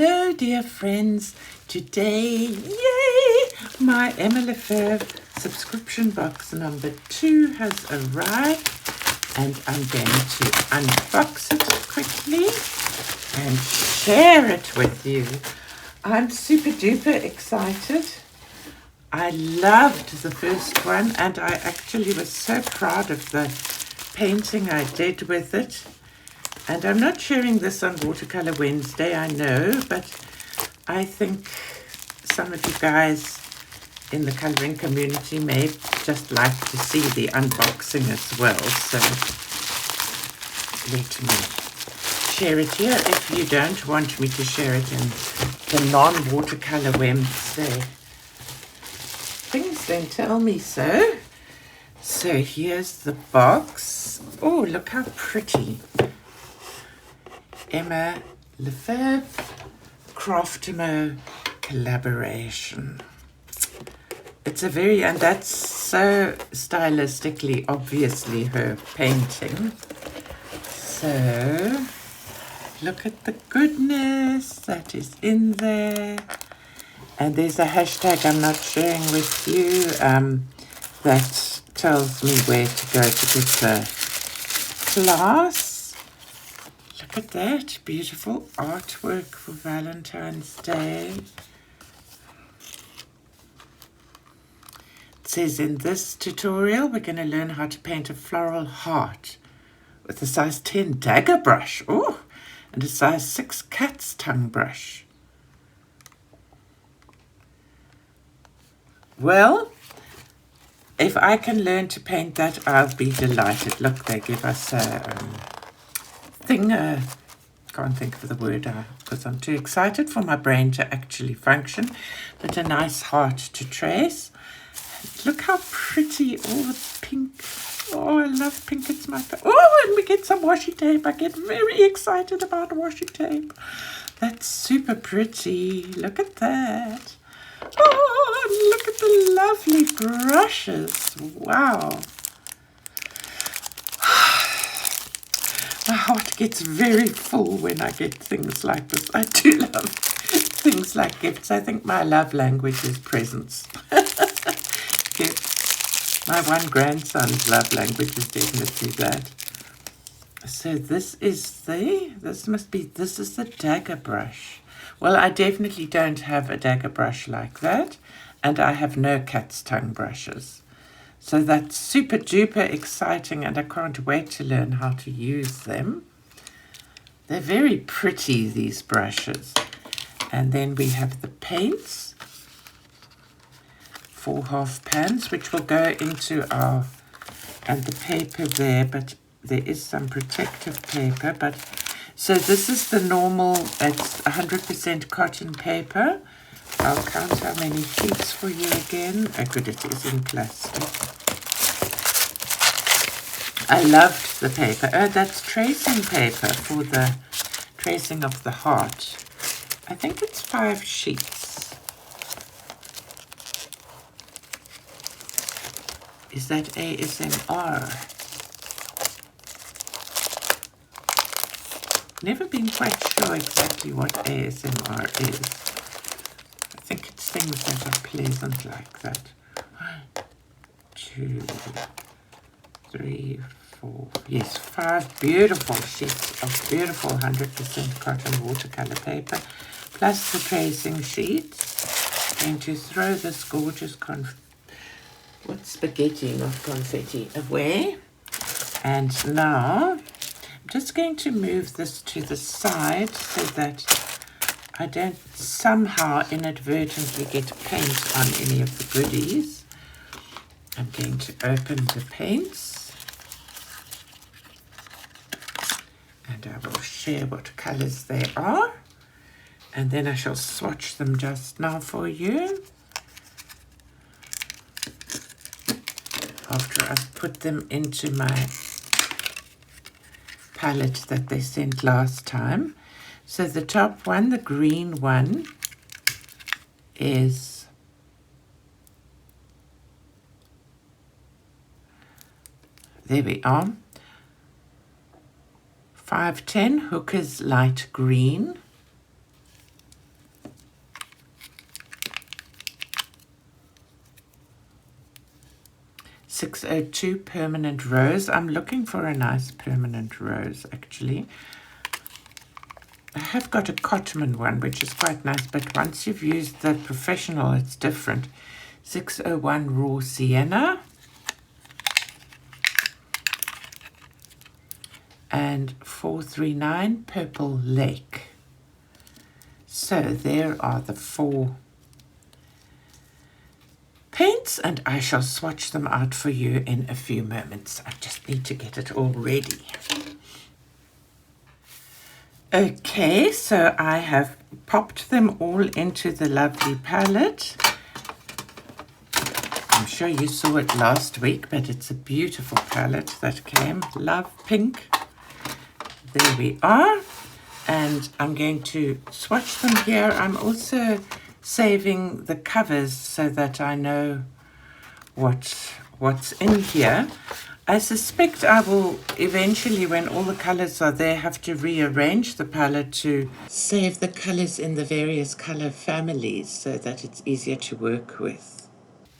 Hello, dear friends. Today, yay, my Emma Lefebvre subscription box number 2 has arrived, and I'm going to unbox it quickly and share it with you. I'm super duper excited. I loved the first one, and I actually was so proud of the painting I did with it. And I'm not sharing this on Watercolor Wednesday, I know, but I think some of you guys in the colouring community may just like to see the unboxing as well. So let me share it here if you don't want me to share it in the non-Watercolor Wednesday. Things don't tell me so. So here's the box. Oh, look how pretty. Emma Lefebvre Craftamo collaboration. It's a very, and that's so stylistically obviously her painting. So look at the goodness that is in there. And there's a hashtag I'm not sharing with you that tells me where to go to get the class. Look at that, beautiful artwork for Valentine's Day. It says in this tutorial we're going to learn how to paint a floral heart with a size 10 dagger brush, oh, and a size 6 cat's tongue brush. Well, if I can learn to paint that, I'll be delighted. Look, they give us a thing, can't think of the word because I'm too excited for my brain to actually function, but a nice heart to trace. Look how pretty, all the pink. Oh, I love pink. It's my favorite. Oh, and we get some washi tape. I get very excited about washi tape. That's super pretty. Look at that. Oh, and look at the lovely brushes. Wow. My heart gets very full when I get things like this. I do love things like gifts. I think my love language is presents. Gifts. My one grandson's love language is definitely that. So this is the dagger brush. Well, I definitely don't have a dagger brush like that, and I have no cat's tongue brushes. So that's super duper exciting, and I can't wait to learn how to use them. They're very pretty, these brushes. And then we have the paints, 4 half pans, which will go into our, and the paper there, but there is some protective paper. But so this is the normal, it's 100% cotton paper. I'll count how many sheets for you again. Oh, good, it is in plastic. I loved the paper. Oh, that's tracing paper for the tracing of the heart. I think it's 5 sheets. Is that ASMR? Never been quite sure exactly what ASMR is. I think it's things that are pleasant like that. 1, 2, 3, 4, yes, 5 beautiful sheets of beautiful 100% cotton watercolor paper, plus the tracing sheets. I'm going to throw this gorgeous spaghetti, not confetti, away. And now I'm just going to move this to the side so that I don't somehow inadvertently get paint on any of the goodies. I'm going to open the paints, and I will share what colors they are, and then I shall swatch them just now for you after I've put them into my palette that they sent last time. So the top one, the green one, is there we are. 510 Hooker's light green. 602 Permanent Rose. I'm looking for a nice permanent rose, actually. I have got a Cotman one, which is quite nice, but once you've used the professional, it's different. 601 Raw Sienna. And 439 Purple Lake. So there are the 4 paints, and I shall swatch them out for you in a few moments. I just need to get it all ready. Okay, so I have popped them all into the lovely palette. I'm sure you saw it last week, but it's a beautiful palette that came. Love Pink. There we are. And I'm going to swatch them here. I'm also saving the covers so that I know what's in here. I suspect I will eventually, when all the colors are there, have to rearrange the palette to save the colors in the various color families so that it's easier to work with.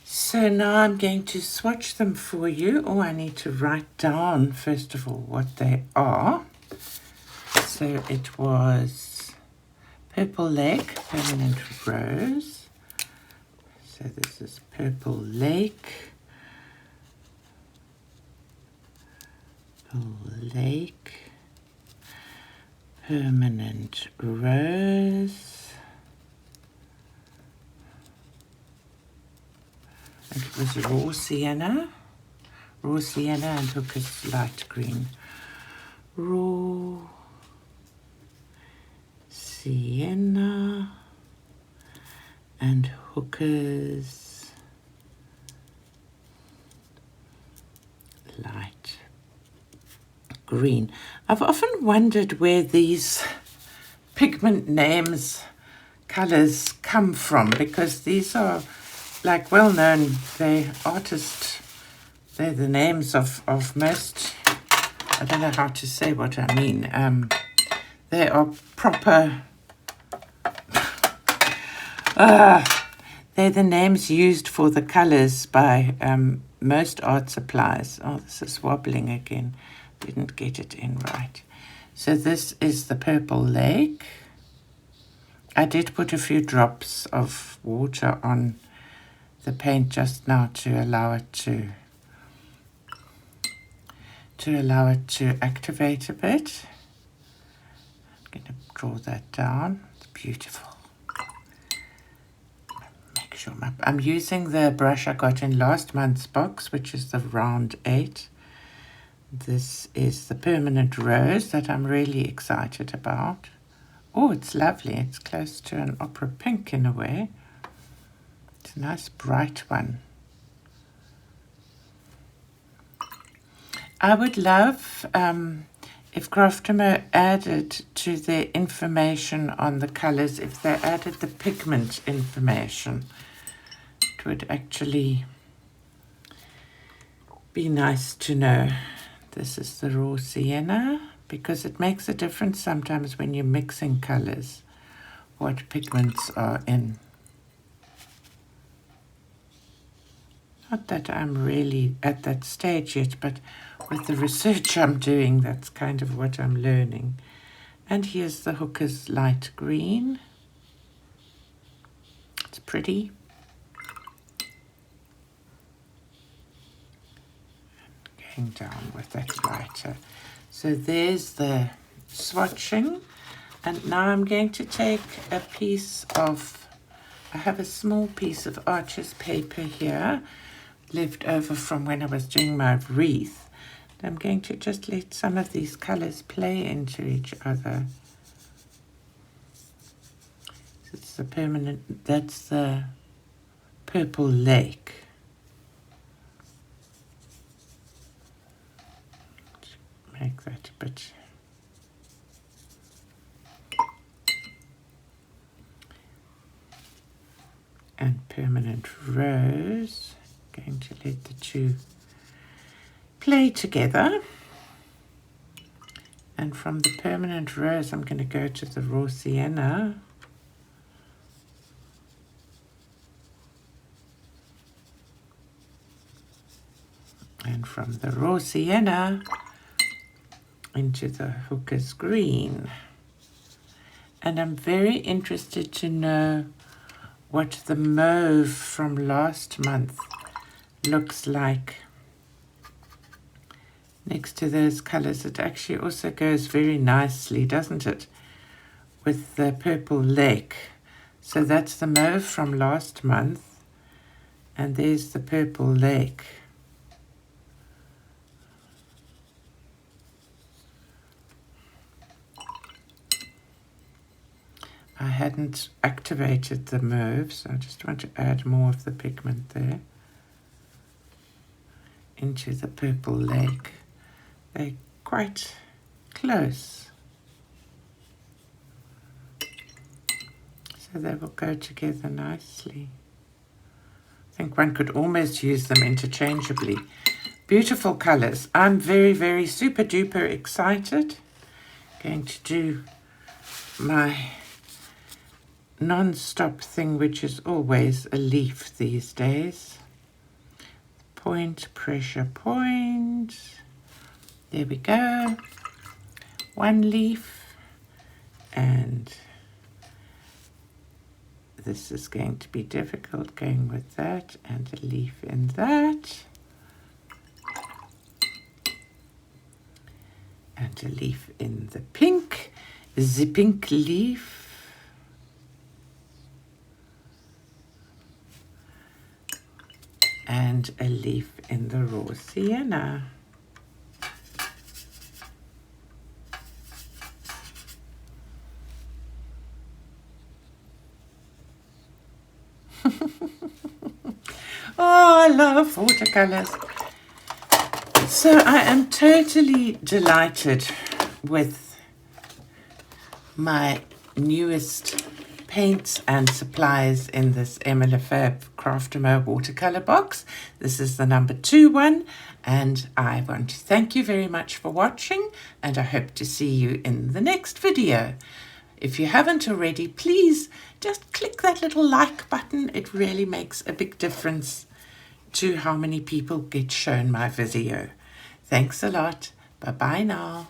So now I'm going to swatch them for you. Oh, I need to write down, first of all, what they are. So it was Purple Lake, Permanent Rose. So this is Purple Lake. Purple Lake. Permanent Rose. And it was Raw Sienna. Raw Sienna and Hooker's Light Green. Raw Sienna and Hooker's Light Green. I've often wondered where these pigment names, colors come from, because these are like well known. They're the names of most, I don't know how to say what I mean. They are proper, they're the names used for the colors by most art supplies. Oh, this is wobbling again. Didn't get it in right. So this is the Purple Lake. I did put a few drops of water on the paint just now to allow it to activate a bit. I'm going to draw that down. It's beautiful. Make sure I'm using the brush I got in last month's box, which is the round 8. This is the Permanent Rose that I'm really excited about. Oh, it's lovely. It's close to an opera pink in a way. It's a nice bright one. I would love if Craftamo added to their information on the colors, if they added the pigment information. It would actually be nice to know. This is the Raw Sienna, because it makes a difference sometimes when you're mixing colors, what pigments are in. Not that I'm really at that stage yet, but with the research I'm doing, that's kind of what I'm learning. And here's the Hooker's Light Green. It's pretty. And going down with that lighter. So there's the swatching. And now I'm going to take a piece of, I have a small piece of Arches paper here, left over from when I was doing my wreath. I'm going to just let some of these colors play into each other. It's the permanent, that's the Purple Lake. Make that a bit. And Permanent Rose. Going to let the two play together. And from the Permanent Rose, I'm going to go to the Raw Sienna. And from the raw sienna into the hooker's green. And I'm very interested to know what the mauve from last month looks like next to those colors. It actually also goes very nicely, doesn't it, with the purple lake. So that's the mauve from last month, and there's the purple lake. I hadn't activated the mauve, so I just want to add more of the pigment there into the purple lake. They're quite close, so they will go together nicely. I think one could almost use them interchangeably. Beautiful colors. I'm very, very super duper excited. Going to do my non-stop thing, which is always a leaf these days. Point, pressure point. There we go. One leaf, and this is going to be difficult going with that, and a leaf in that, and a leaf in the pink, the pink leaf. And a leaf in the raw sienna. Oh, I love watercolors. So I am totally delighted with my newest paints and supplies in this Emma Lefebvre Craftamo watercolor box. This is the number 2 one, and I want to thank you very much for watching, and I hope to see you in the next video. If you haven't already, please just click that little like button. It really makes a big difference to how many people get shown my video. Thanks a lot. Bye-bye now.